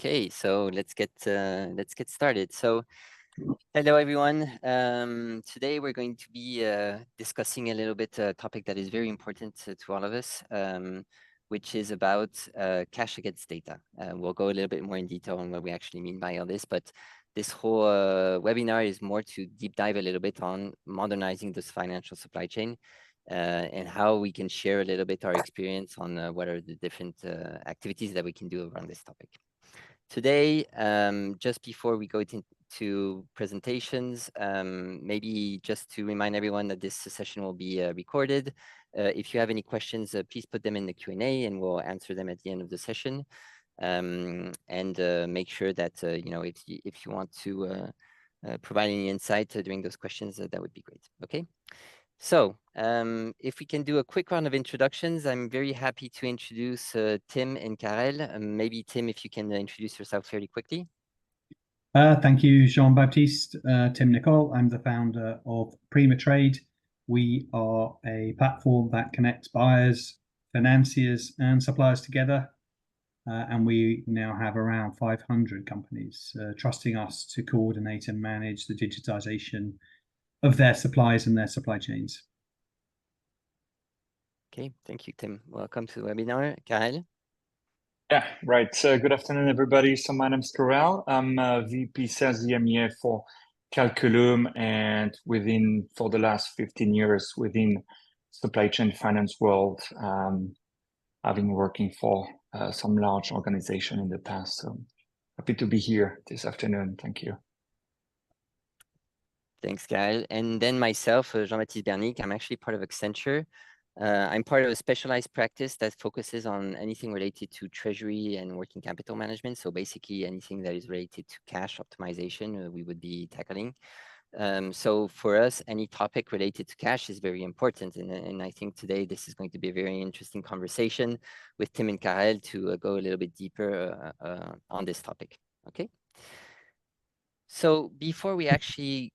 Okay, so let's get started. So, hello everyone. Today we're going to be discussing a little bit a topic that is very important to all of us, which is about cash against data. We'll go a little bit more in detail on what we actually mean by all this, but this whole webinar is more to deep dive a little bit on modernizing this financial supply chain and how we can share a little bit our experience on what are the different activities that we can do around this topic. Today, just before we go into presentations, maybe just to remind everyone that this session will be recorded. If you have any questions, please put them in the Q&A and we'll answer them at the end of the session. And make sure that, if you want to provide any insight during those questions, that would be great. Okay. So if we can do a quick round of introductions, I'm very happy to introduce Tim and Karel. Maybe Tim, if you can introduce yourself fairly quickly. Thank you, Jean-Baptiste. Tim Nicole, I'm the founder of Prima Trade. We are a platform that connects buyers, financiers, and suppliers together. And we now have around 500 companies trusting us to coordinate and manage the digitization of their supplies and their supply chains. Okay, thank you, Tim. Welcome to the webinar. Karel? Yeah, right. Good afternoon, everybody. So my name's Karel. I'm VP Sales EMEA for Calculum, and for the last 15 years within supply chain finance world, I've been working for some large organization in the past. So happy to be here this afternoon. Thank you. Thanks, Karel. And then myself, Jean-Baptiste Bernic, I'm actually part of Accenture. I'm part of a specialized practice that focuses on anything related to treasury and working capital management. So basically anything that is related to cash optimization, we would be tackling. So for us, any topic related to cash is very important. And I think today this is going to be a very interesting conversation with Tim and Karel to go a little bit deeper on this topic. Okay. So before we actually...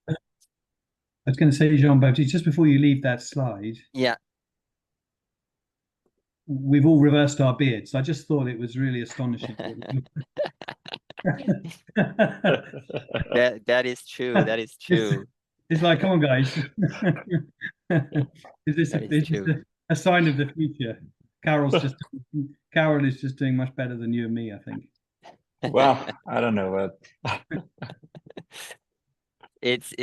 I was going to say, Jean-Baptiste, just before you leave that slide. Yeah. We've all reversed our beards. I just thought it was really astonishing. that is true. That is true. It's like, come on, guys. Is this a sign of the future? Carol is just doing much better than you and me, I think. Well, I don't know what. It's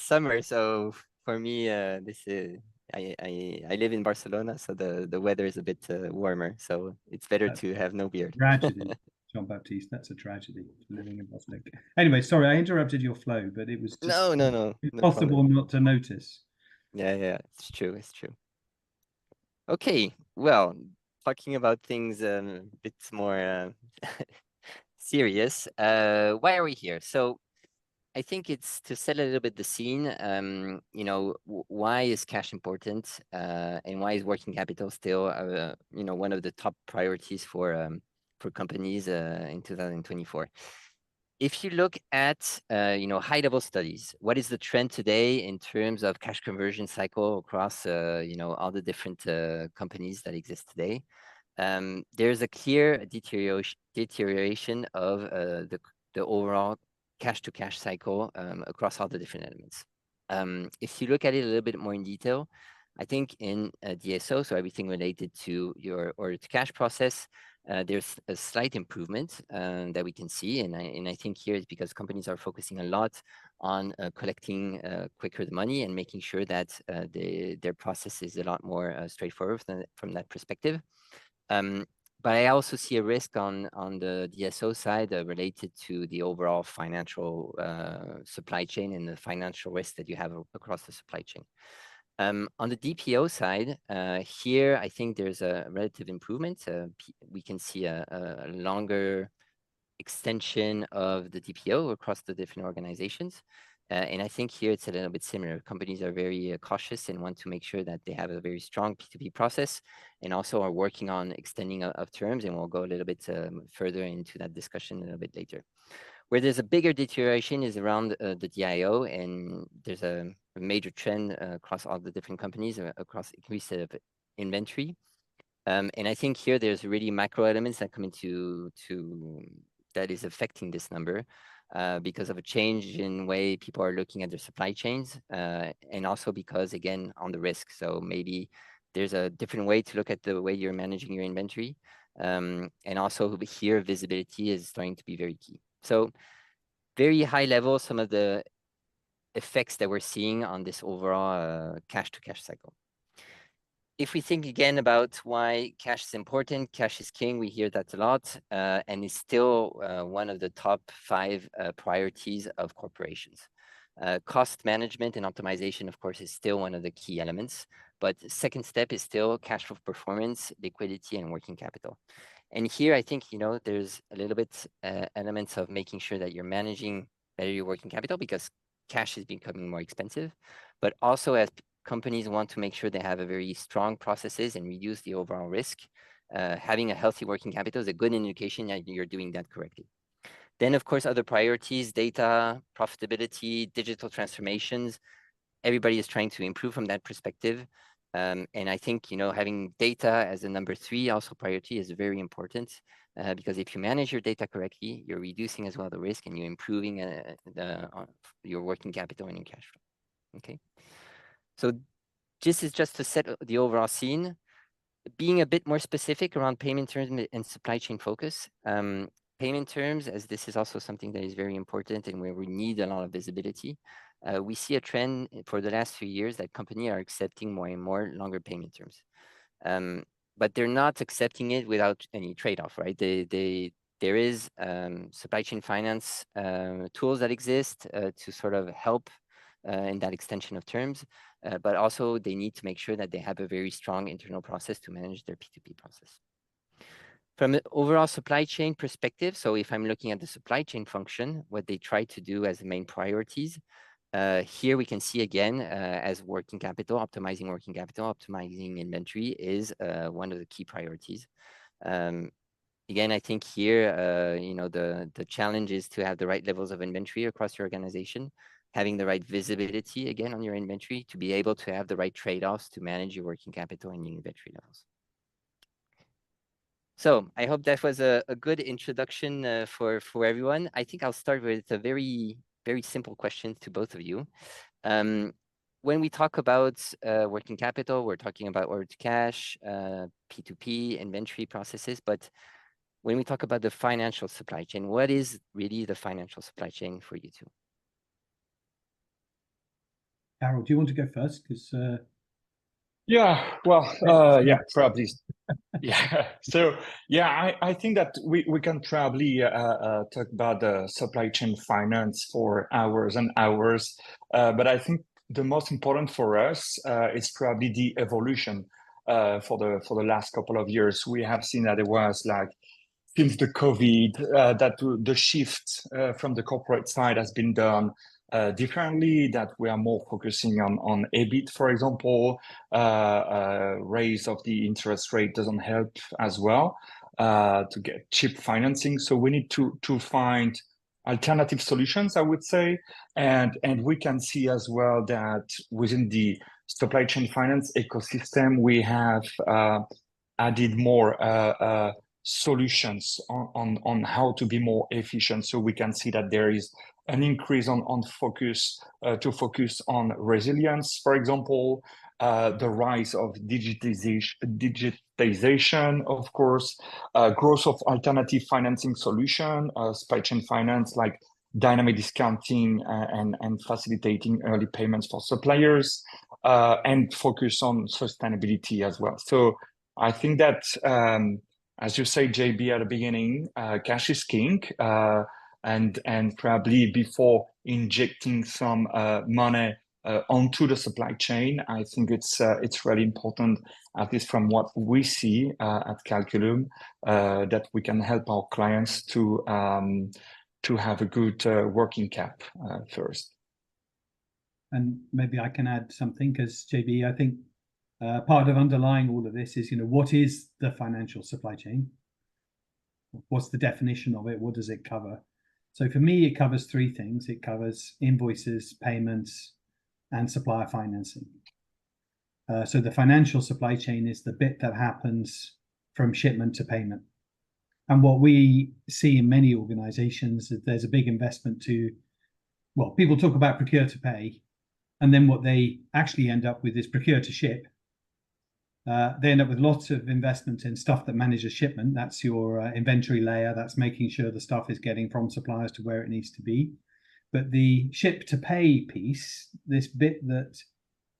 summer, so for me, this is I live in Barcelona, so the weather is a bit warmer, so it's better to have no beard. Tragedy, Jean-Baptiste. That's a tragedy, living in Barcelona. Anyway, sorry, I interrupted your flow, but it was just no impossible not to notice. Yeah, it's true. It's true. Okay, well, talking about things a bit more serious. Why are we here? So I think it's to set a little bit the scene. Why is cash important, and why is working capital still, one of the top priorities for companies in 2024? If you look at, high-level studies, what is the trend today in terms of cash conversion cycle across, all the different companies that exist today? There's a clear deterioration of the overall cash-to-cash cycle across all the different elements. If you look at it a little bit more in detail, I think in DSO, so everything related to your order-to-cash process, there's a slight improvement that we can see, and I think here is because companies are focusing a lot on collecting quicker the money and making sure that their process is a lot more straightforward from that perspective. But I also see a risk on the DSO side related to the overall financial supply chain and the financial risk that you have across the supply chain. On the DPO side, here I think there's a relative improvement. We can see a longer extension of the DPO across the different organizations. And I think here it's a little bit similar. Companies are very cautious and want to make sure that they have a very strong P2P process, and also are working on extending of terms, and we'll go a little bit further into that discussion a little bit later. Where there's a bigger deterioration is around the DIO, and there's a major trend across all the different companies across increased inventory. And I think here there's really macro elements that come into that is affecting this number because of a change in way people are looking at their supply chains, and also because, again, on the risk. So maybe there's a different way to look at the way you're managing your inventory. And also here, visibility is starting to be very key. So very high level, some of the effects that we're seeing on this overall cash to cash cycle. If we think again about why cash is important, cash is king, we hear that a lot, and is still one of the top 5 priorities of corporations. Cost management and optimization, of course, is still one of the key elements, but the second step is still cash flow performance, liquidity, and working capital. And here, I think, there's a little bit elements of making sure that you're managing better your working capital because cash is becoming more expensive, but also as companies want to make sure they have a very strong processes and reduce the overall risk. Having a healthy working capital is a good indication that you're doing that correctly. Then, of course, other priorities, data, profitability, digital transformations. Everybody is trying to improve from that perspective. And I think, having data as a number 3 also priority is very important because if you manage your data correctly, you're reducing as well the risk and you're improving your working capital and your cash flow. Okay. So this is just to set the overall scene. Being a bit more specific around payment terms and supply chain focus. Payment terms, as this is also something that is very important and where we need a lot of visibility. We see a trend for the last few years that companies are accepting more and more longer payment terms. But they're not accepting it without any trade-off, right? There is supply chain finance tools that exist to sort of help in that extension of terms, but also they need to make sure that they have a very strong internal process to manage their P2P process. From an overall supply chain perspective, so if I'm looking at the supply chain function, what they try to do as the main priorities, here we can see again, as working capital, optimizing inventory is one of the key priorities. Again, I think here, the challenge is to have the right levels of inventory across your organization, having the right visibility again on your inventory to be able to have the right trade-offs to manage your working capital and your inventory levels. So I hope that was a good introduction for everyone. I think I'll start with a very, very simple question to both of you. When we talk about working capital, we're talking about order to cash, P2P, inventory processes, but when we talk about the financial supply chain, what is really the financial supply chain for you two? Carol, do you want to go first? Because yeah, probably. Yeah. So I think that we can probably talk about the supply chain finance for hours and hours. But I think the most important for us is probably the evolution for the last couple of years. We have seen that it was like since the COVID that the shift from the corporate side has been done differently, that we are more focusing on EBIT, for example. Raise of the interest rate doesn't help as well to get cheap financing. So we need to find alternative solutions, I would say. And we can see as well that within the supply chain finance ecosystem, we have added more solutions on how to be more efficient. So we can see that there is an increase on focus to focus on resilience, for example, the rise of digitization, of course, growth of alternative financing solution, supply chain finance like dynamic discounting and facilitating early payments for suppliers, and focus on sustainability as well. So I think that, as you say, JB, at the beginning, cash is king. And probably before injecting some money onto the supply chain, I think it's really important, at least from what we see at Calculum, that we can help our clients to have a good working cap first. And maybe I can add something, because JB, I think part of underlying all of this is, what is the financial supply chain? What's the definition of it? What does it cover? So for me, it covers 3 things. It covers invoices, payments, and supplier financing. So the financial supply chain is the bit that happens from shipment to payment. And what we see in many organizations is there's a big investment to, well, people talk about procure to pay, and then what they actually end up with is procure to ship. They end up with lots of investment in stuff that manages shipment. That's your inventory layer. That's making sure the stuff is getting from suppliers to where it needs to be. But the ship to pay piece, this bit that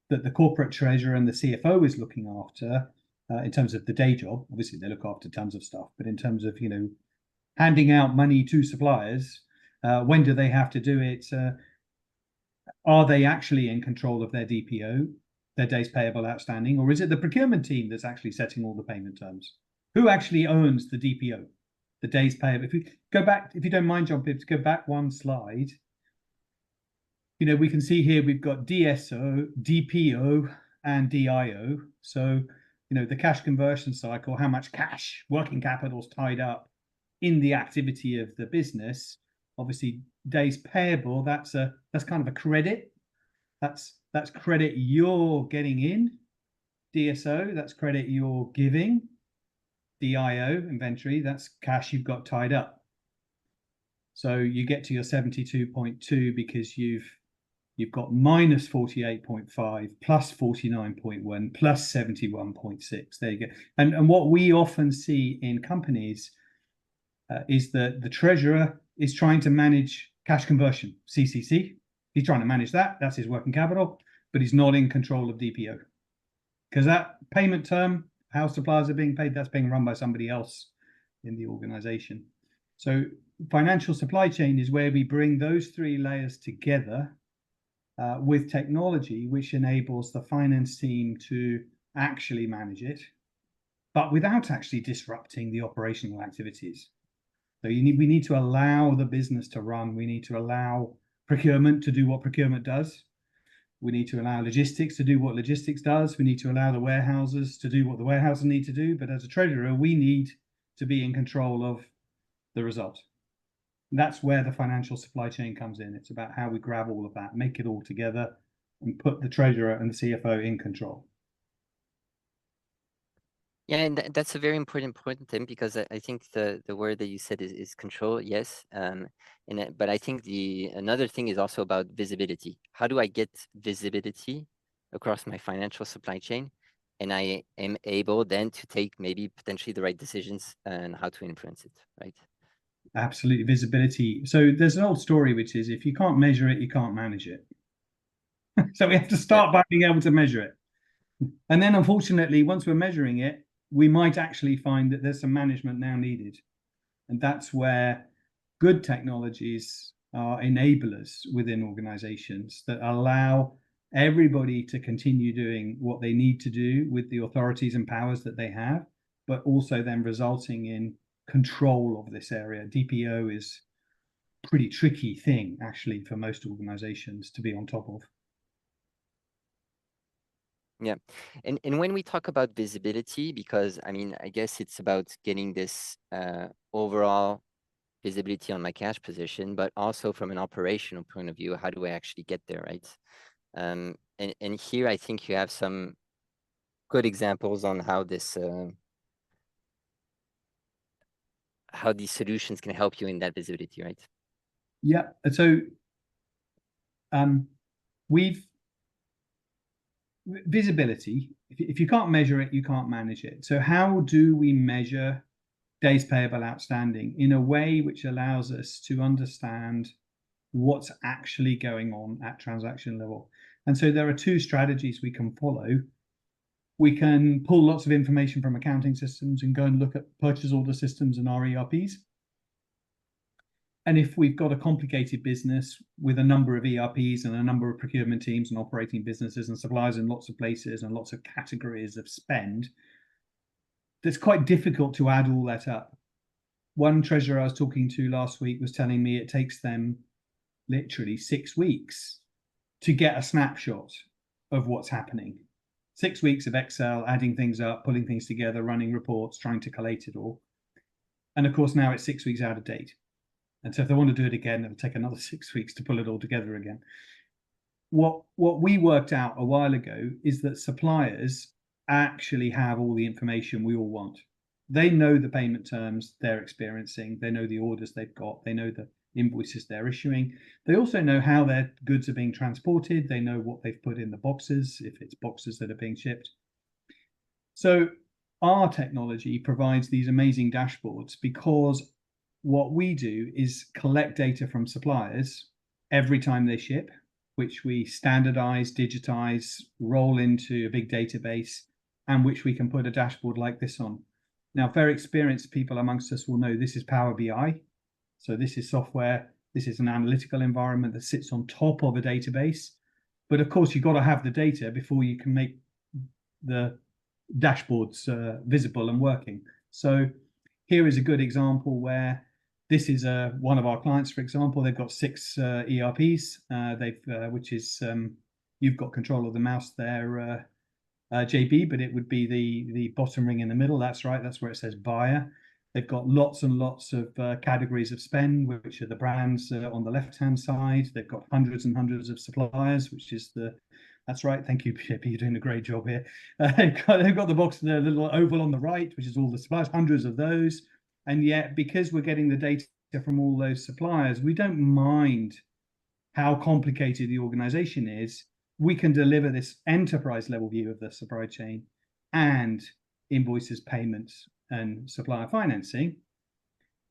the corporate treasurer and the CFO is looking after, in terms of the day job, obviously they look after tons of stuff, but in terms of, you know, handing out money to suppliers, when do they have to do it? Are they actually in control of their DPO, their days payable outstanding, or is it the procurement team that's actually setting all the payment terms? Who actually owns the DPO, the days payable? If we go back, if you don't mind, John, to go back one slide, you know, we can see here we've got DSO, DPO, and DIO. So, you know, the cash conversion cycle, how much cash, working capital is tied up in the activity of the business. Obviously, days payable, that's kind of a credit. That's credit you're getting in. DSO, that's credit you're giving. DIO, inventory, that's cash you've got tied up. So you get to your 72.2 because you've got minus 48.5 plus 49.1 plus 71.6. There you go. And what we often see in companies is that the treasurer is trying to manage cash conversion, CCC. He's trying to manage that. That's his working capital, but he's not in control of DPO. Because that payment term, how suppliers are being paid, that's being run by somebody else in the organization. So financial supply chain is where we bring those three layers together with technology, which enables the finance team to actually manage it, but without actually disrupting the operational activities. So we need to allow the business to run. We need to allow procurement to do what procurement does. We need to allow logistics to do what logistics does. We need to allow the warehouses to do what the warehouses need to do. But as a treasurer, we need to be in control of the result. That's where the financial supply chain comes in. It's about how we grab all of that, make it all together, and put the treasurer and the CFO in control. Yeah, and that's a very important point, Tim, because I think the word that you said is control, yes. But I think another thing is also about visibility. How do I get visibility across my financial supply chain? And I am able then to take maybe potentially the right decisions and how to influence it, right? Absolutely, visibility. So there's an old story, which is if you can't measure it, you can't manage it. So we have to start by being able to measure it. And then unfortunately, once we're measuring it, we might actually find that there's some management now needed. And that's where good technologies are enablers within organizations that allow everybody to continue doing what they need to do with the authorities and powers that they have, but also then resulting in control of this area. DPO is a pretty tricky thing, actually, for most organizations to be on top of. Yeah. And when we talk about visibility, because I mean, I guess it's about getting this overall visibility on my cash position, but also from an operational point of view, how do I actually get there, right? And here I think you have some good examples on how this how these solutions can help you in that visibility, right? Yeah. So visibility, if you can't measure it, you can't manage it. So how do we measure days payable outstanding in a way which allows us to understand what's actually going on at transaction level? And so there are two strategies we can follow. We can pull lots of information from accounting systems and go and look at purchase order systems and ERPs. And if we've got a complicated business with a number of ERPs and a number of procurement teams and operating businesses and suppliers in lots of places and lots of categories of spend, it's quite difficult to add all that up. One treasurer I was talking to last week was telling me it takes them literally 6 weeks to get a snapshot of what's happening. 6 weeks of Excel, adding things up, pulling things together, running reports, trying to collate it all. And of course, now it's 6 weeks out of date. And so if they want to do it again, it'll take another 6 weeks to pull it all together again. What we worked out a while ago is that suppliers actually have all the information we all want. they know the payment terms they're experiencing, they know the orders they've got, they know the invoices they're issuing. They also know how their goods are being transported, they know what they've put in the boxes, if it's boxes that are being shipped. So our technology provides these amazing dashboards because what we do is collect data from suppliers every time they ship, which we standardize, digitize, roll into a big database, and which we can put a dashboard like this on. Now, very experienced people amongst us will know this is Power BI. So this is software, this is an analytical environment that sits on top of a database. But of course, you've got to have the data before you can make the dashboards visible and working. So here is a good example where this is one of our clients, for example. They've got 6 ERPs. Which is you've got control of the mouse there, JB, but it would be the bottom ring in the middle. That's right. That's where it says buyer. They've got lots and lots of categories of spend, which are the brands on the left-hand side. They've got hundreds and hundreds of suppliers, which is that's right. Thank you, Shippy. You're doing a great job here. They've got the box, the little oval on the right, which is all the suppliers, hundreds of those. And yet, because we're getting the data from all those suppliers, we don't mind how complicated the organization is. We can deliver this enterprise level view of the supply chain and invoices, payments, and supplier financing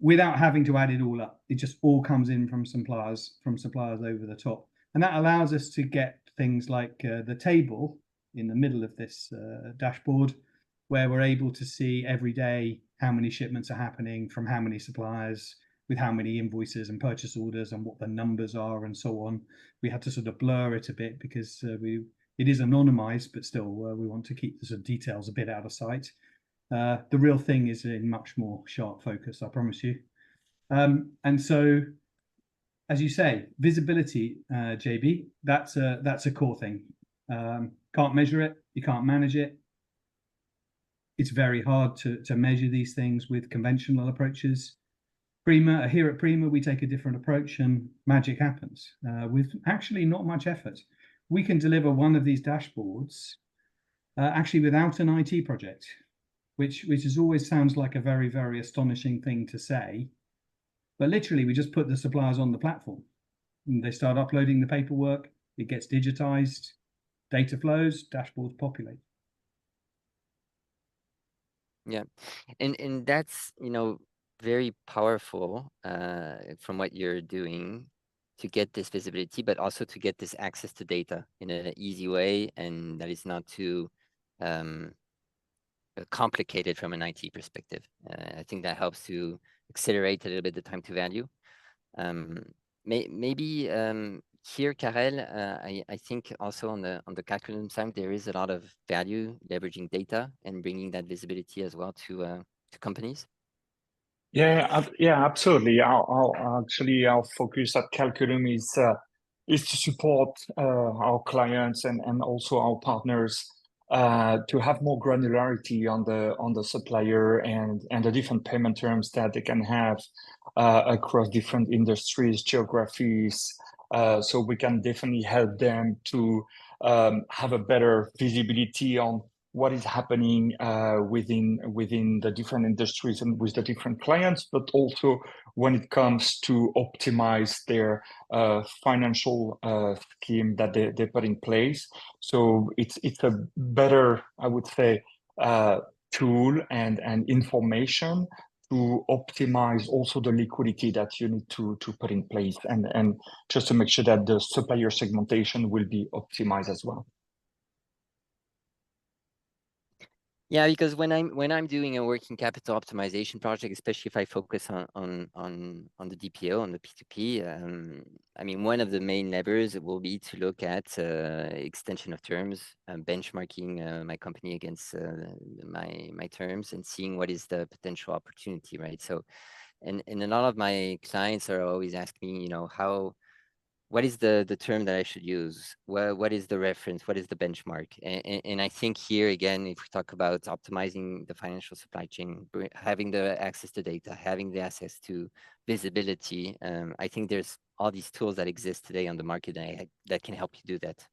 without having to add it all up. It just all comes in from suppliers over the top. And that allows us to get things like the table in the middle of this dashboard, where we're able to see every day how many shipments are happening from how many suppliers, with how many invoices and purchase orders and what the numbers are and so on. We had to sort of blur it a bit because it is anonymized, but still we want to keep the sort of details a bit out of sight. The real thing is in much more sharp focus, I promise you. And so, as you say, visibility, JB, that's a core thing. Can't measure it, you can't manage it. It's very hard to measure these things with conventional approaches. Here at Prima, we take a different approach and magic happens with actually not much effort. We can deliver one of these dashboards actually without an IT project, which always sounds like a very, very astonishing thing to say. But literally, we just put the suppliers on the platform. And they start uploading the paperwork, it gets digitized, data flows, dashboards populate. Yeah, and that's, very powerful from what you're doing to get this visibility, but also to get this access to data in an easy way, and that is not too complicated from an IT perspective. I think that helps to accelerate a little bit the time to value. Maybe here, Karel, I think also on the Calculum side, there is a lot of value leveraging data and bringing that visibility as well to companies. Yeah, absolutely. Our focus at Calculum is to support our clients and also our partners to have more granularity on the supplier and the different payment terms that they can have across different industries, geographies. So we can definitely help them to have a better visibility on what is happening within the different industries and with the different clients, but also when it comes to optimize their financial scheme that they put in place. So it's a better, I would say, tool and information to optimize also the liquidity that you need to put in place and just to make sure that the supplier segmentation will be optimized as well. Yeah, because when I'm doing a working capital optimization project, especially if I focus on the DPO, on the P2P, I mean, one of the main levers will be to look at extension of terms, benchmarking my company against my terms, and seeing what is the potential opportunity, right? So, and a lot of my clients are always asking me, what is the term that I should use? What is the reference? What is the benchmark? And I think here, again, if we talk about optimizing the financial supply chain, having the access to data, having the access to visibility, I think there's all these tools that exist today on the market that can help you do that.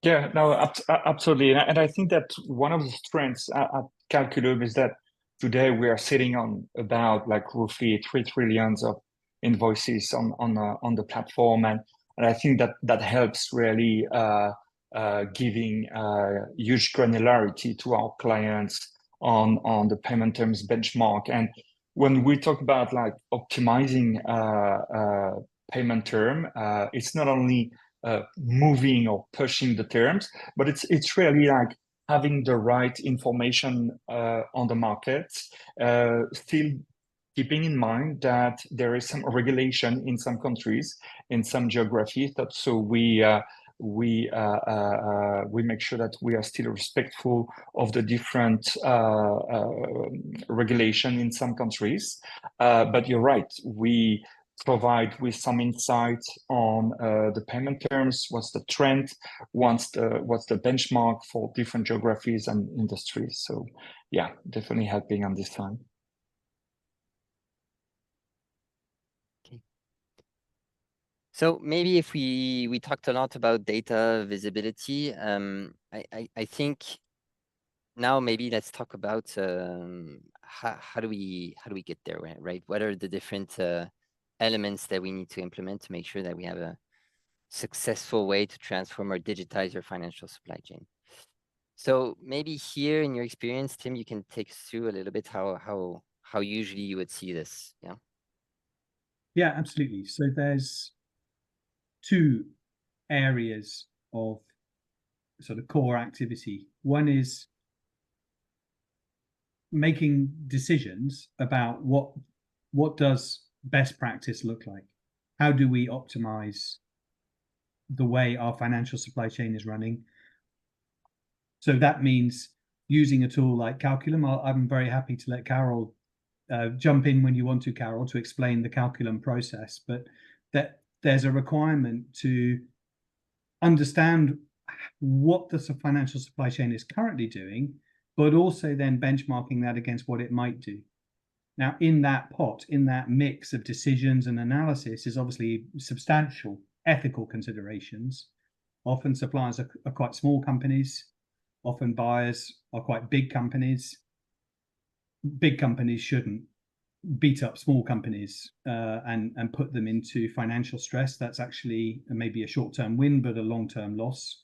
Yeah, no, absolutely. And I think that one of the strengths at Calculum is that today we are sitting on about like roughly 3 trillions of invoices on the platform, and I think that helps really giving huge granularity to our clients on the payment terms benchmark. And when we talk about like optimizing payment term, it's not only moving or pushing the terms, but it's really like having the right information on the market, still keeping in mind that there is some regulation in some countries, in some geographies, that so we make sure that we are still respectful of the different regulation in some countries. But you're right, we provide with some insight on the payment terms, what's the trend, what's the benchmark for different geographies and industries. So yeah, definitely helping on this side. Okay. So maybe if we talked a lot about data visibility, I think now maybe let's talk about how do we get there, right? What are the different elements that we need to implement to make sure that we have a successful way to transform or digitize your financial supply chain? So maybe here in your experience, Tim, you can take us through a little bit how usually you would see this. Yeah. Yeah, absolutely. So there's two areas of sort of core activity. One is making decisions about what does best practice look like? How do we optimize the way our financial supply chain is running? So that means using a tool like Calculum. I'm very happy to let Carol jump in when you want to, Carol, to explain the Calculum process, but that there's a requirement to understand what the financial supply chain is currently doing, but also then benchmarking that against what it might do. Now, in that pot, in that mix of decisions and analysis is obviously substantial ethical considerations. Often suppliers are quite small companies. Often buyers are quite big companies. Big companies shouldn't beat up small companies and put them into financial stress. That's actually maybe a short-term win, but a long-term loss,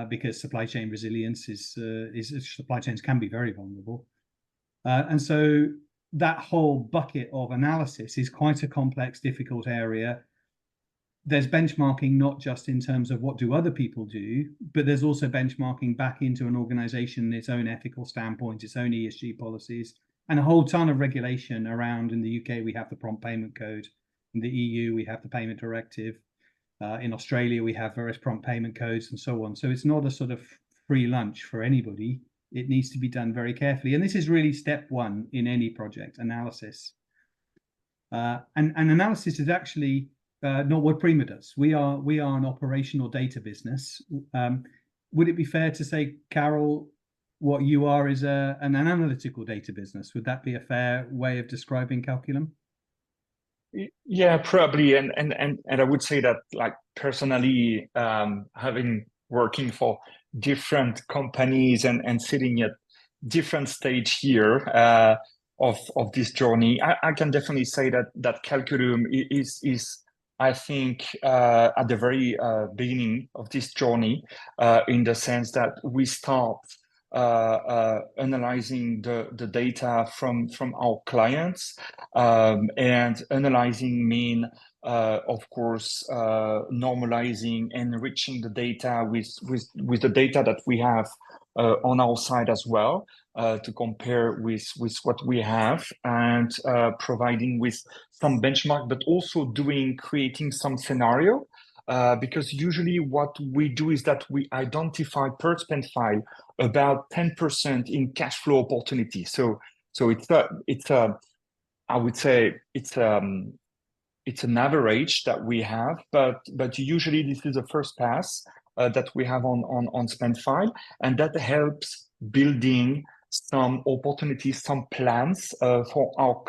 because supply chain resilience is supply chains can be very vulnerable. And so that whole bucket of analysis is quite a complex, difficult area. There's benchmarking not just in terms of what do other people do, but there's also benchmarking back into an organization, its own ethical standpoint, its own ESG policies, and a whole ton of regulation around. In the UK, we have the Prompt Payment Code. In the EU, we have the Payment Directive. In Australia, we have various prompt payment codes and so on. So it's not a sort of free lunch for anybody. It needs to be done very carefully. And this is really step one in any project, analysis. And analysis is actually not what Prima does. We are an operational data business. Would it be fair to say, Carol, what you are is an analytical data business? Would that be a fair way of describing Calculum? Yeah, probably. And I would say that, like, personally, having working for different companies and sitting at different stage here of this journey, I can definitely say that Calculum is I think at the very beginning of this journey, in the sense that we start analyzing the data from our clients, and analyzing mean of course normalizing and enriching the data with the data that we have on our side as well, to compare with what we have, and providing with some benchmark, but also creating some scenario, because usually what we do is that we identify per spend file about 10% in cash flow opportunity. So it's I would say it's an average that we have, but usually this is the first pass that we have on spend file, and that helps building some opportunities, some plans for our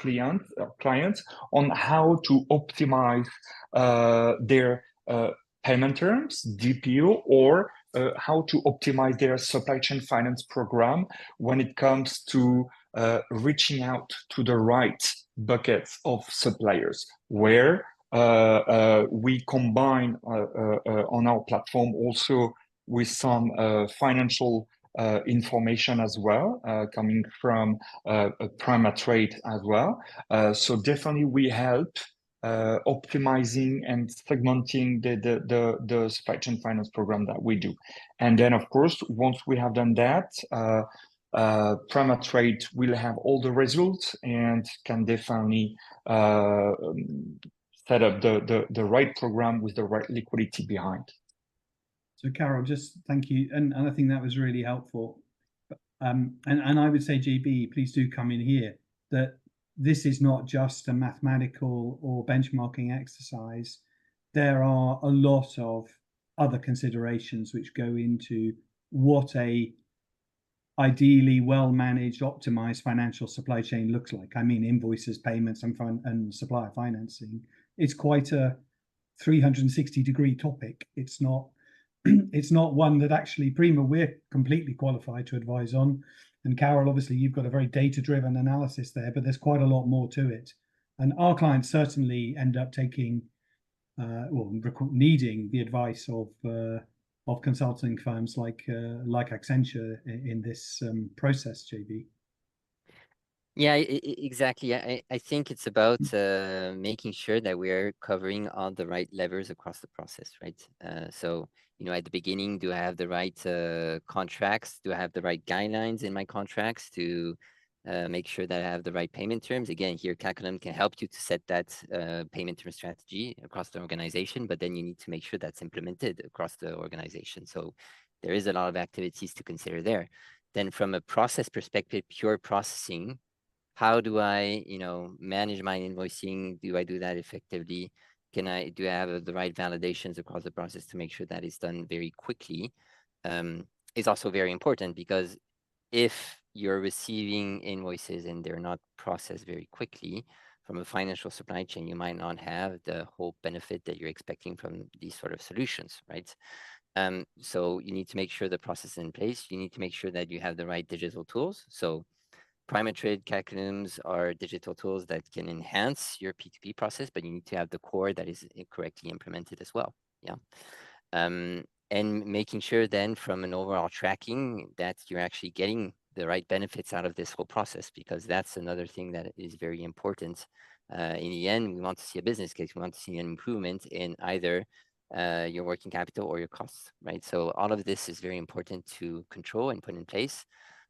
clients on how to optimize their payment terms, DPO, or how to optimize their supply chain finance program when it comes to reaching out to the right buckets of suppliers, where we combine on our platform also with some financial information as well, coming from Prima-Trade as well. So definitely we help optimizing and segmenting the supply chain finance program that we do. And then, of course, once we have done that, Prima-Trade will have all the results and can definitely set up the right program with the right liquidity behind. So Carol, just thank you. And I think that was really helpful. And I would say, GB, please do come in here, that this is not just a mathematical or benchmarking exercise. There are a lot of other considerations which go into what a ideally well-managed, optimized financial supply chain looks like. I mean, invoices, payments, and supplier financing. It's quite a 360-degree topic. It's not one that actually Prima we're completely qualified to advise on. And Carol, obviously, you've got a very data-driven analysis there, but there's quite a lot more to it. And our clients certainly end up taking, needing the advice of consulting firms like Accenture in this process, JB. Yeah, exactly. I think it's about making sure that we're covering all the right levers across the process, right? So, at the beginning, do I have the right contracts? Do I have the right guidelines in my contracts to make sure that I have the right payment terms? Again, here, Calculum can help you to set that payment term strategy across the organization, but then you need to make sure that's implemented across the organization. So there is a lot of activities to consider there. Then from a process perspective, pure processing, how do I, manage my invoicing? Do I do that effectively? Do I have the right validations across the process to make sure that it's done very quickly? Is also very important, because if you're receiving invoices and they're not processed very quickly from a financial supply chain, you might not have the whole benefit that you're expecting from these sort of solutions, right? So you need to make sure the process is in place. You need to make sure that you have the right digital tools. So Prima-Trade calculums are digital tools that can enhance your P2P process, but you need to have the core that is correctly implemented as well. Yeah. And making sure then from an overall tracking that you're actually getting the right benefits out of this whole process, because that's another thing that is very important. In the end, we want to see a business case. We want to see an improvement in either your working capital or your costs, right? So all of this is very important to control and put in place.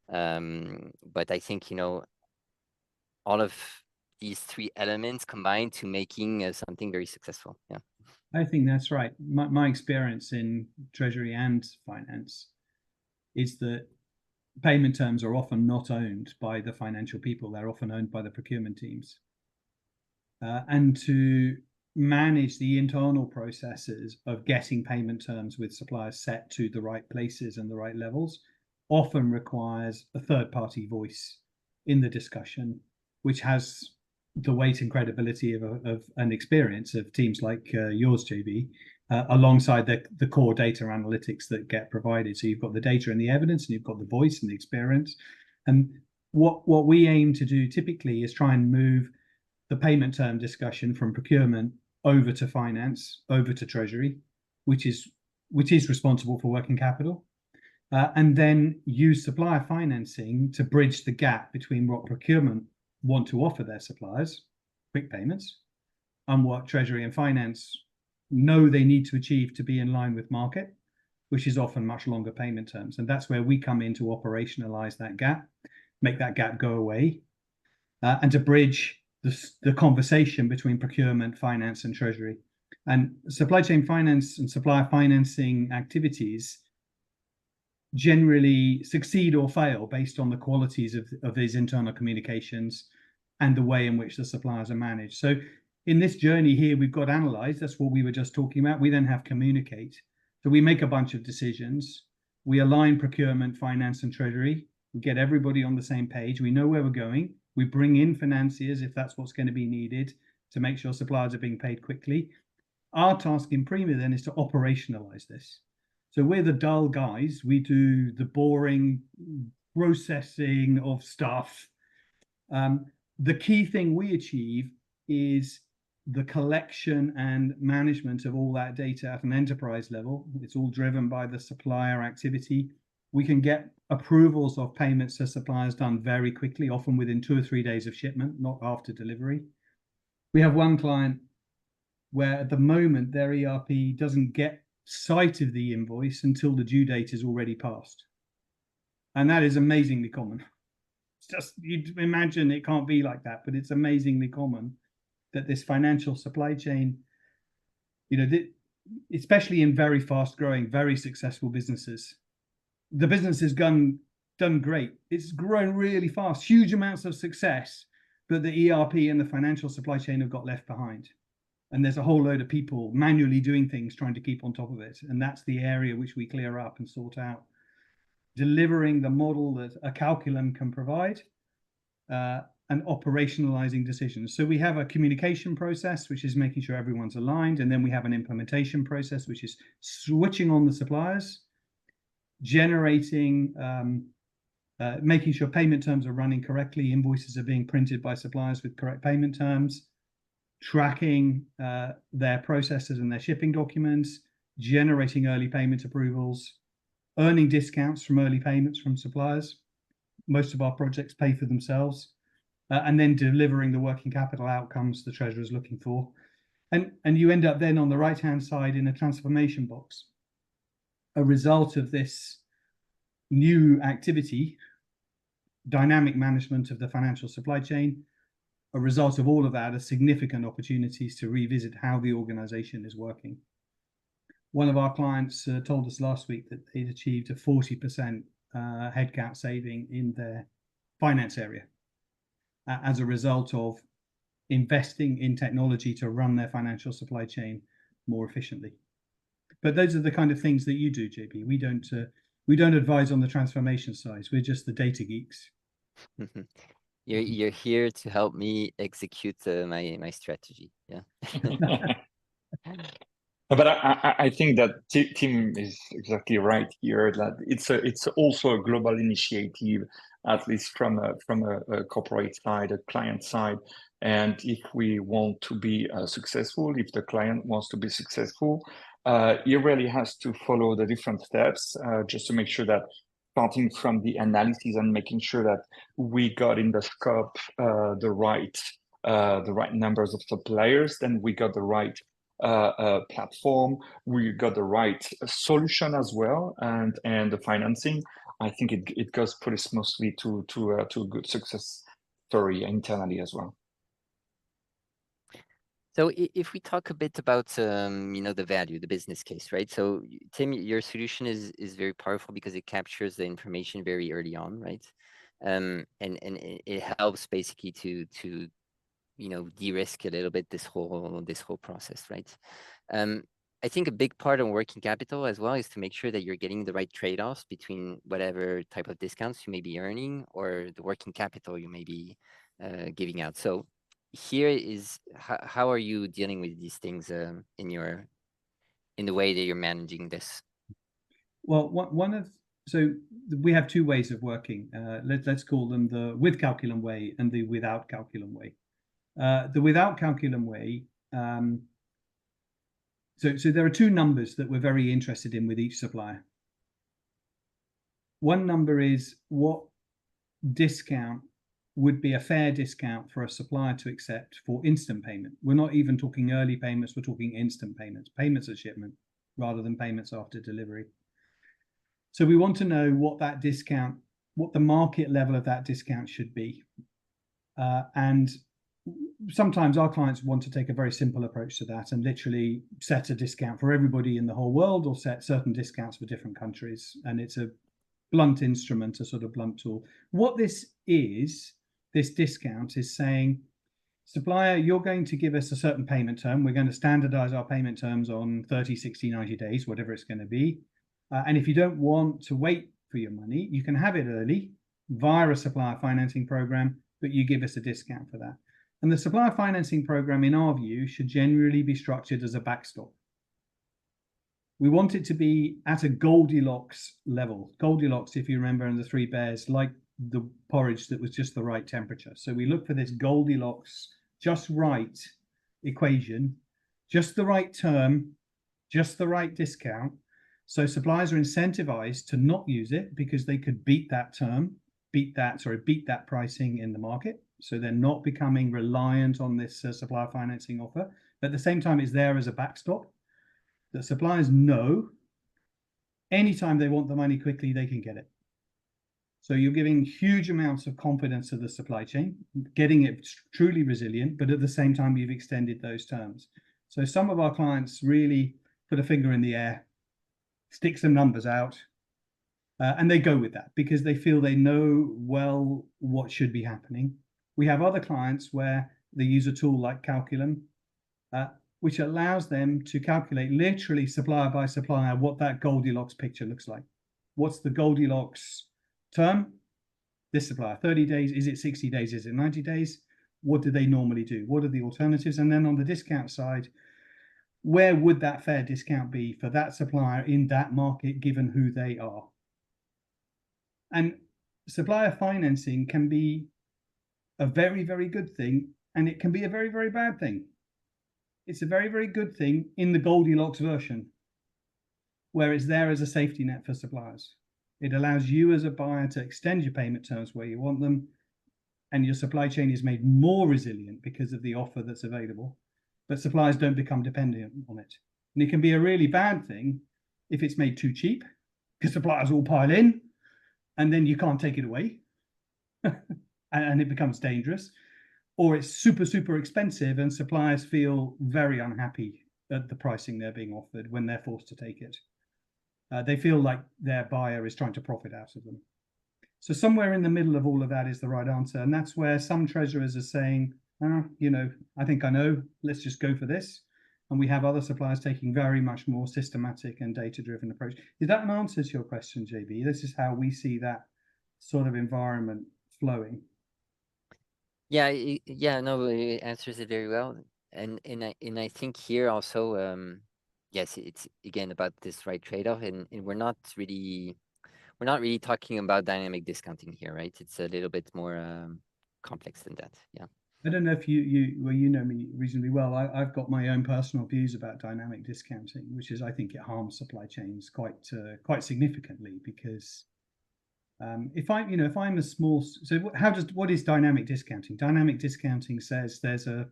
But I think, all of these three elements combined to making something very successful. Yeah. I think that's right. My experience in treasury and finance is that payment terms are often not owned by the financial people. They're often owned by the procurement teams. And to manage the internal processes of getting payment terms with suppliers set to the right places and the right levels often requires a third-party voice in the discussion, which has the weight and credibility of an experience of teams like yours, JB, alongside the core data analytics that get provided. So you've got the data and the evidence, and you've got the voice and the experience. And what we aim to do typically is try and move the payment term discussion from procurement over to finance, over to treasury, which is responsible for working capital. And then use supplier financing to bridge the gap between what procurement want to offer their suppliers, quick payments, and what treasury and finance know they need to achieve to be in line with market, which is often much longer payment terms. And that's where we come in to operationalize that gap, make that gap go away, and to bridge the conversation between procurement, finance, and treasury. And supply chain finance and supplier financing activities generally succeed or fail based on the qualities of these internal communications and the way in which the suppliers are managed. So in this journey here, we've got analyze. That's what we were just talking about. We then have communicate. So we make a bunch of decisions. We align procurement, finance, and treasury. We get everybody on the same page. We know where we're going. We bring in financiers if that's what's going to be needed to make sure suppliers are being paid quickly. Our task in Prima then is to operationalize this. So we're the dull guys. We do the boring processing of stuff The key thing we achieve is the collection and management of all that data at an enterprise level. It's all driven by the supplier activity. We can get approvals of payments to suppliers done very quickly, often within 2 or 3 days of shipment, not after delivery. We have one client where at the moment their ERP doesn't get sight of the invoice until the due date is already passed. And that is amazingly common. It's just, you'd imagine it can't be like that, but it's amazingly common that this financial supply chain, especially in very fast growing, very successful businesses, the business has done great. It's grown really fast, huge amounts of success, but the ERP and the financial supply chain have got left behind. And there's a whole load of people manually doing things, trying to keep on top of it. And that's the area which we clear up and sort out, delivering the model that a Calculum can provide, and operationalizing decisions. So we have a communication process, which is making sure everyone's aligned. And then we have an implementation process, which is switching on the suppliers, generating, making sure payment terms are running correctly, invoices are being printed by suppliers with correct payment terms, tracking their processes and their shipping documents, generating early payment approvals, earning discounts from early payments from suppliers. Most of our projects pay for themselves, and then delivering the working capital outcomes the treasurer is looking for. And you end up then on the right-hand side in a transformation box. A result of this new activity, dynamic management of the financial supply chain, a result of all of that are significant opportunities to revisit how the organization is working. One of our clients told us last week that they'd achieved a 40% headcount saving in their finance area as a result of investing in technology to run their financial supply chain more efficiently. But those are the kind of things that you do, JP. We don't advise on the transformation side. We're just the data geeks. You're here to help me execute my strategy. Yeah. But I think that Tim is exactly right here, that it's also a global initiative, at least from a corporate side, a client side. And if we want to be successful, if the client wants to be successful, he really has to follow the different steps just to make sure that, starting from the analysis and making sure that we got in the scope the right numbers of suppliers, then we got the right platform, we got the right solution as well, and the financing. I think it goes pretty smoothly to a good success story internally as well. So if we talk a bit about the value, the business case, right? So Tim, your solution is very powerful because it captures the information very early on, right? And it helps basically to de-risk a little bit this whole process, right? I think a big part of working capital as well is to make sure that you're getting the right trade-offs between whatever type of discounts you may be earning or the working capital you may be giving out. So here is how are you dealing with these things in the way that you're managing this? Well, so we have two ways of working. Let's call them the with Calculum way and the without Calculum way. The without Calculum way. So there are two numbers that we're very interested in with each supplier. One number is what discount would be a fair discount for a supplier to accept for instant payment. We're not even talking early payments, we're talking instant payments, payments at shipment rather than payments after delivery. So we want to know what that discount, what the market level of that discount should be. And sometimes our clients want to take a very simple approach to that and literally set a discount for everybody in the whole world or set certain discounts for different countries. And it's a blunt instrument, a sort of blunt tool. What this discount is saying, supplier, you're going to give us a certain payment term. We're going to standardize our payment terms on 30, 60, 90 days, whatever it's going to be. And if you don't want to wait for your money, you can have it early via a supplier financing program, but you give us a discount for that. And the supplier financing program, in our view, should generally be structured as a backstop. We want it to be at a Goldilocks level. Goldilocks, if you remember in the Three Bears, like the porridge that was just the right temperature. So we look for this Goldilocks, just right equation, just the right term, just the right discount. So suppliers are incentivized to not use it because they could beat that term, beat that pricing in the market. So they're not becoming reliant on this supplier financing offer. But at the same time, it's there as a backstop that suppliers know anytime they want the money quickly, they can get it. So you're giving huge amounts of confidence to the supply chain, getting it truly resilient, but at the same time, you've extended those terms. So some of our clients really put a finger in the air, stick some numbers out, and they go with that because they feel they know well what should be happening. We have other clients where they use a tool like Calculum, which allows them to calculate literally supplier by supplier what that Goldilocks picture looks like. What's the Goldilocks term? This supplier, 30 days, is it 60 days, is it 90 days? What do they normally do? What are the alternatives? And then on the discount side, where would that fair discount be for that supplier in that market, given who they are? And supplier financing can be a very, very good thing, and it can be a very, very bad thing. It's a very, very good thing in the Goldilocks version, where it's there as a safety net for suppliers. It allows you as a buyer to extend your payment terms where you want them, and your supply chain is made more resilient because of the offer that's available, but suppliers don't become dependent on it. And it can be a really bad thing if it's made too cheap, because suppliers all pile in, and then you can't take it away, and it becomes dangerous. Or it's super, super expensive, and suppliers feel very unhappy at the pricing they're being offered when they're forced to take it. They feel like their buyer is trying to profit out of them. So somewhere in the middle of all of that is the right answer. And that's where some treasurers are saying, I think I know, let's just go for this. And we have other suppliers taking very much more systematic and data-driven approach. Is that an answer to your question, JB? This is how we see that sort of environment flowing. Yeah, no, it answers it very well. And I think here also, yes, it's again about this right trade-off, and we're not really talking about dynamic discounting here, right? It's a little bit more complex than that. Yeah. I don't know if you know me reasonably well. I've got my own personal views about dynamic discounting, which is I think it harms supply chains quite significantly because if I'm a small, so what is dynamic discounting? Dynamic discounting says there's a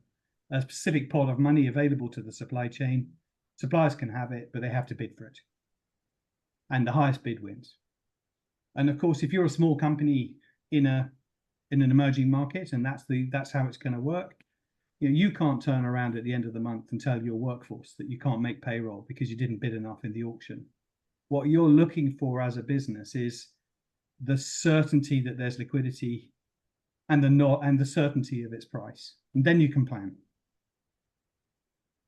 specific pot of money available to the supply chain. Suppliers can have it, but they have to bid for it, and the highest bid wins. And of course, if you're a small company in an emerging market, and that's how it's going to work, you can't turn around at the end of the month and tell your workforce that you can't make payroll because you didn't bid enough in the auction. What you're looking for as a business is the certainty that there's liquidity and the certainty of its price, and then you can plan.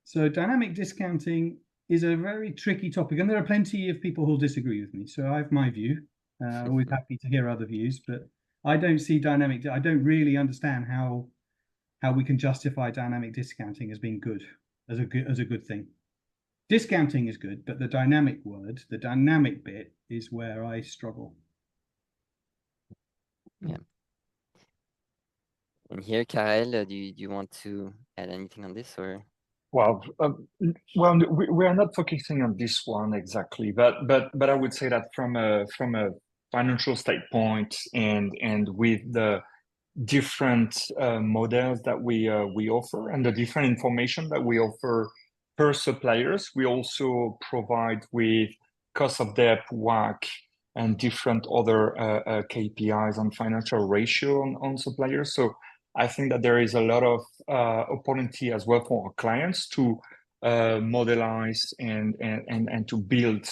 So dynamic discounting is a very tricky topic, and there are plenty of people who'll disagree with me. So I have my view. Always happy to hear other views, but I don't see I don't really understand how we can justify dynamic discounting as being good, as a good thing. Discounting is good, but the dynamic bit is where I struggle. Yeah. And here, Karel, do you want to add anything on this, or? Well, we are not focusing on this one exactly, but I would say that from a financial standpoint and with the different models that we offer and the different information that we offer per suppliers, we also provide with cost of debt, WACC, and different other KPIs on financial ratio on suppliers. So I think that there is a lot of opportunity as well for our clients to modelize and to build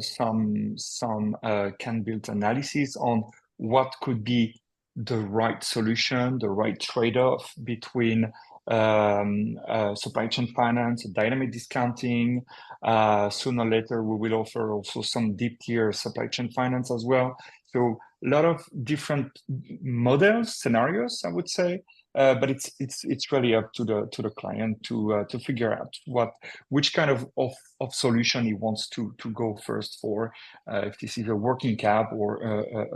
some can-build analysis on what could be the right solution, the right trade-off between supply chain finance, dynamic discounting. Sooner or later, we will offer also some deep tier supply chain finance as well. So a lot of different models, scenarios, I would say, but it's really up to the client to figure out which kind of solution he wants to go first for, if this is a working cap or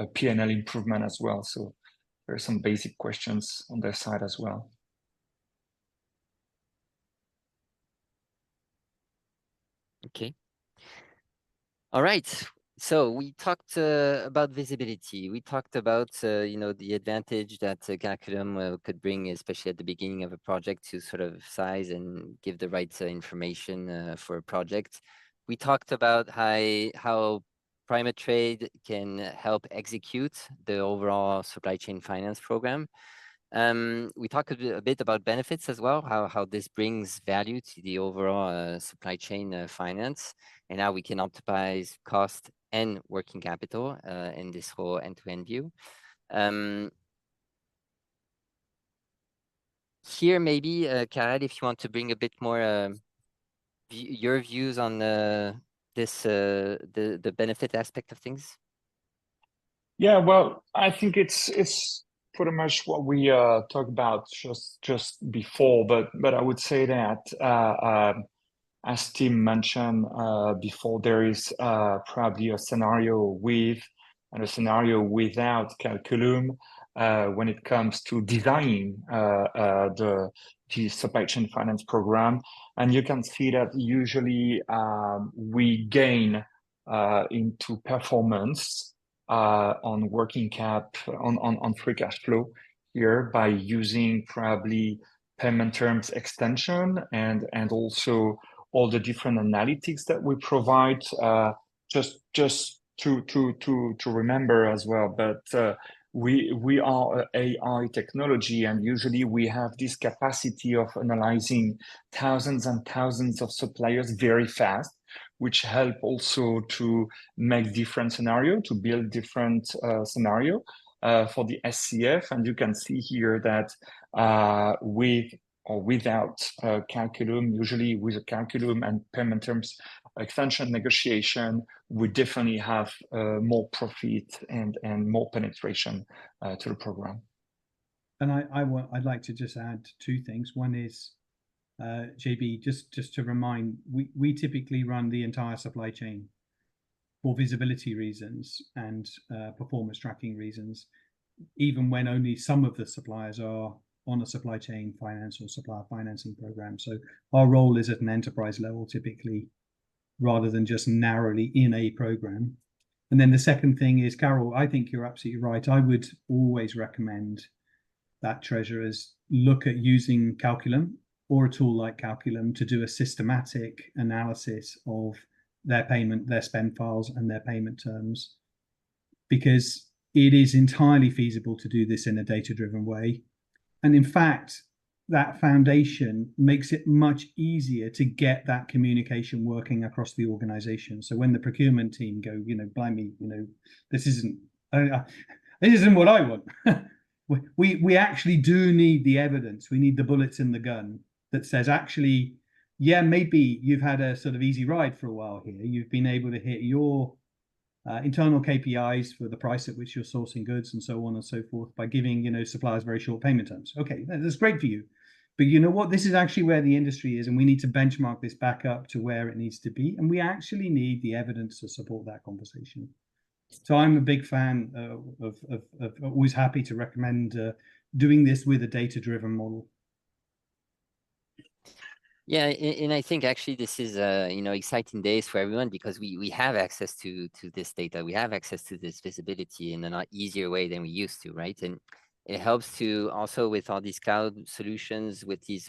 a P&L improvement as well. So there's some basic questions on their side as well. Okay. All right. So we talked about visibility. We talked about the advantage that Calculum could bring, especially at the beginning of a project, to sort of size and give the right information for a project. We talked about how Private Trade can help execute the overall supply chain finance program. We talked a bit about benefits as well, how this brings value to the overall supply chain finance, and how we can optimize cost and working capital in this whole end-to-end view. Here, maybe, Karel, if you want to bring a bit more your views on the benefit aspect of things. Yeah, well, I think it's pretty much what we talked about just before, but I would say that as Tim mentioned before, there is probably a scenario with and a scenario without Calculum when it comes to designing the supply chain finance program. And you can see that usually we gain into performance on working cap, on free cash flow here by using probably payment terms extension and also all the different analytics that we provide. Just to remember as well, but we are AI technology, and usually we have this capacity of analyzing thousands and thousands of suppliers very fast, which help also to make different scenario, to build different scenario for the SCF. And you can see here that with or without Calculum, usually with a Calculum and payment terms extension negotiation, we definitely have more profit and more penetration to the program. And I'd like to just add two things. One is, JB, just to remind, we typically run the entire supply chain for visibility reasons and performance tracking reasons, even when only some of the suppliers are on a supply chain finance or supplier financing program. So our role is at an enterprise level typically, rather than just narrowly in a program. And then the second thing is, Carol, I think you're absolutely right. I would always recommend that treasurers look at using Calculum or a tool like Calculum to do a systematic analysis of their payment, their spend files and their payment terms, because it is entirely feasible to do this in a data-driven way. And in fact, that foundation makes it much easier to get that communication working across the organization. So when the procurement team go, blimey, this isn't what I want. we actually do need the evidence. We need the bullets in the gun that says, actually, yeah, maybe you've had a sort of easy ride for a while here. You've been able to hit your internal KPIs for the price at which you're sourcing goods and so on and so forth by giving suppliers very short payment terms. Okay, that's great for you, but you know what? This is actually where the industry is, and we need to benchmark this back up to where it needs to be, and we actually need the evidence to support that conversation. So I'm a big fan of always happy to recommend doing this with a data-driven model. Yeah, and I think actually this is exciting days for everyone, because we have access to this data, we have access to this visibility in a lot easier way than we used to, right? And it helps to also, with all these cloud solutions, with these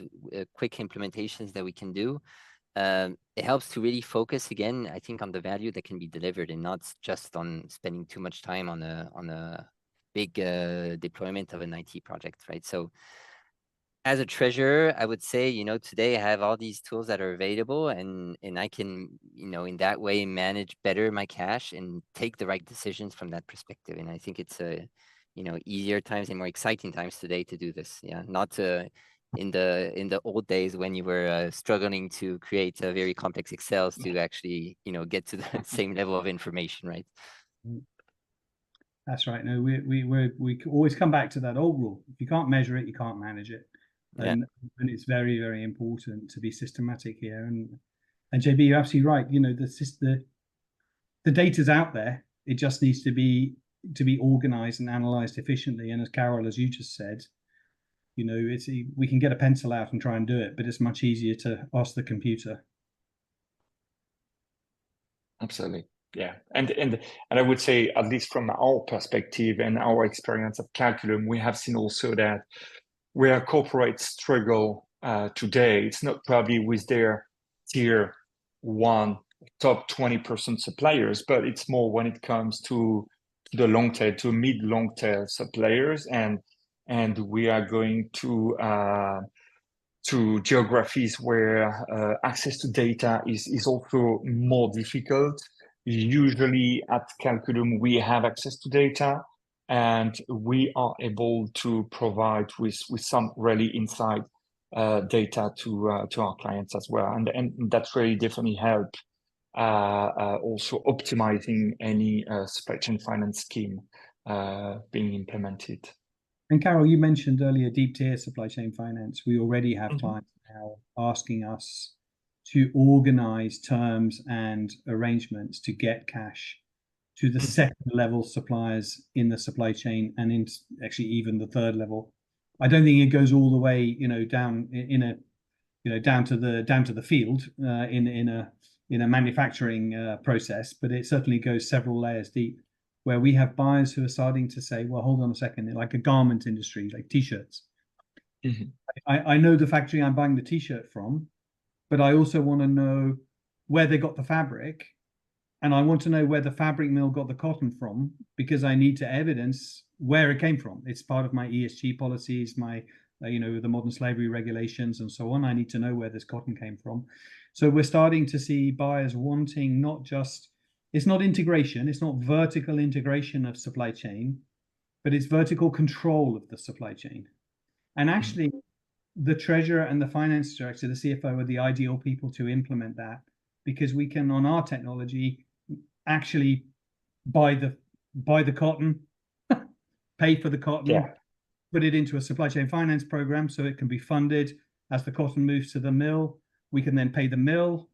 quick implementations that we can do, it helps to really focus again, I think, on the value that can be delivered, and not just on spending too much time on a big deployment of an IT project, right? So as a treasurer, I would say, today I have all these tools that are available, and I can, in that way, manage better my cash and take the right decisions from that perspective. And I think it's easier times and more exciting times today to do this. Yeah, not in the old days when you were struggling to create a very complex Excels to actually, get to the same level of information, right? That's right. No, we always come back to that old rule. If you can't measure it, you can't manage it, Yeah. and it's very, very important to be systematic here. And JB, you're absolutely right. You know, the data's out there. It just needs to be organized and analyzed efficiently. And as Carol, as you just said, you know, we can get a pencil out and try and do it, but it's much easier to ask the computer. Absolutely. Yeah. And I would say, at least from our perspective and our experience at Calculum, we have seen also that where corporates struggle today, it's not probably with their tier one top 20% suppliers, but it's more when it comes to the long tail, to mid long tail suppliers, and we are going to geographies where access to data is also more difficult. Usually at Calculum, we have access to data, and we are able to provide with some really inside data to our clients as well. And that's really definitely helped also optimizing any supply chain finance scheme being implemented. And Carol, you mentioned earlier deep tier supply chain finance. We already have clients now asking us to organize terms and arrangements to get cash to the second level suppliers in the supply chain, and in actually even the third level. I don't think it goes all the way, you know, down down to the field in a manufacturing process, but it certainly goes several layers deep, where we have buyers who are starting to say, well, hold on a second, like a garment industry, like t-shirts. I know the factory I'm buying the t-shirt from, but I also want to know where they got the fabric, and I want to know where the fabric mill got the cotton from, because I need to evidence where it came from. It's part of my ESG policies, my the modern slavery regulations and so on. I need to know where this cotton came from. So we're starting to see buyers wanting not just, it's not integration, it's not vertical integration of supply chain, but it's vertical control of the supply chain. And actually, the treasurer and the finance director, the CFO, are the ideal people to implement that, because we can, on our technology, actually buy the cotton, pay for the cotton, put it into a supply chain finance program so it can be funded as the cotton moves to the mill. We can then pay the mill,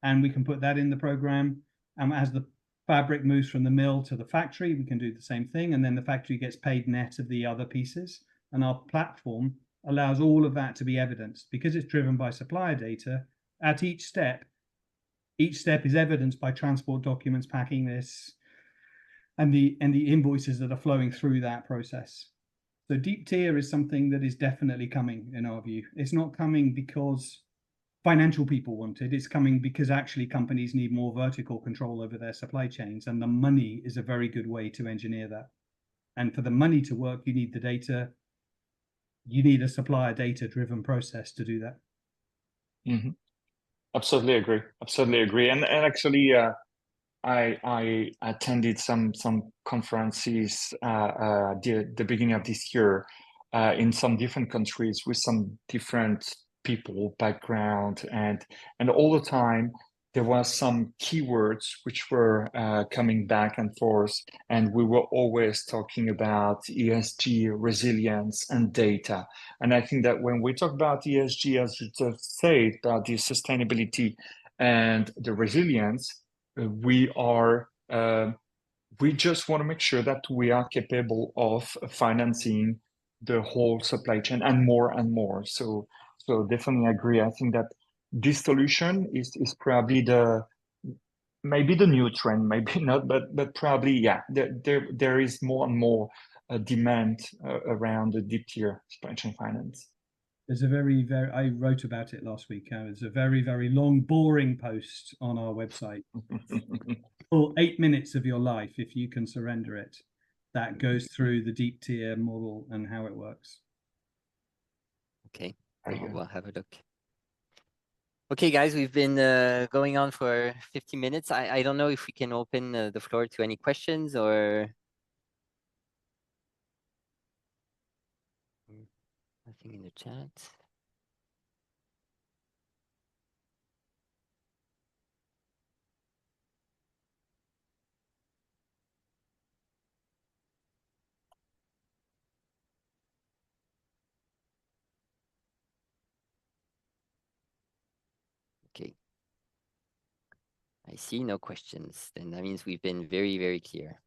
and we can put that in the program. As the fabric moves from the mill to the factory, we can do the same thing, and then the factory gets paid net of the other pieces. And our platform allows all of that to be evidenced, because it's driven by supplier data at each step. Each step is evidenced by transport documents, packing this, and the invoices that are flowing through that process. So deep tier is something that is definitely coming, in our view. It's not coming because financial people want it. It's coming because actually companies need more vertical control over their supply chains, and the money is a very good way to engineer that. And for the money to work, you need the data. You need a supplier data-driven process to do that. Absolutely agree. Absolutely agree. And actually, I attended some conferences the beginning of this year in some different countries with some different people background, and all the time there was some keywords which were coming back and forth, and we were always talking about ESG, resilience, and data. And I think that when we talk about ESG, as you just said, about the sustainability and the resilience, we just want to make sure that we are capable of financing the whole supply chain and more. So definitely agree. I think that this solution is probably maybe the new trend, maybe not, but probably, yeah, there is more and more demand around the deep tier supply chain finance. There's a very, I wrote about it last week. There's a very, very long, boring post on our website. For 8 minutes of your life, if you can surrender it, that goes through the deep tier model and how it works. Okay, we'll have a look. Okay, guys, we've been going on for 50 minutes. I don't know if we can open the floor to any questions or... Nothing in the chat. I see no questions. Then that means we've been very, very clear.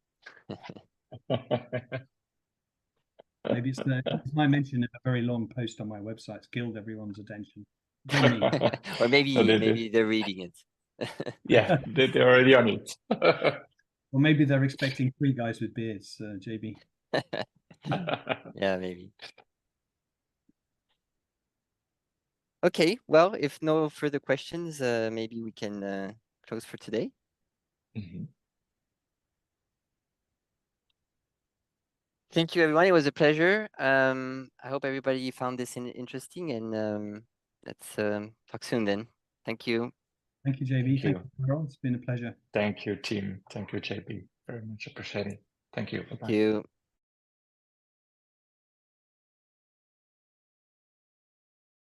Maybe it's my mention of a very long post on my website. It's killed everyone's attention. Blame me. Or maybe No, maybe they're reading it. yeah, they're already on it. Or maybe they're expecting three guys with beards, JB. Yeah, maybe. Okay, well, if no further questions, maybe we can close for today. Mhm. Thank you, everyone. It was a pleasure. I hope everybody found this interesting, and let's talk soon then. Thank you. Thank you, JB. Thank Thank you, Carol. It's been a pleasure. Thank you, team. Thank you, JP. Very much appreciated. Thank you. Thank Bye-bye. you.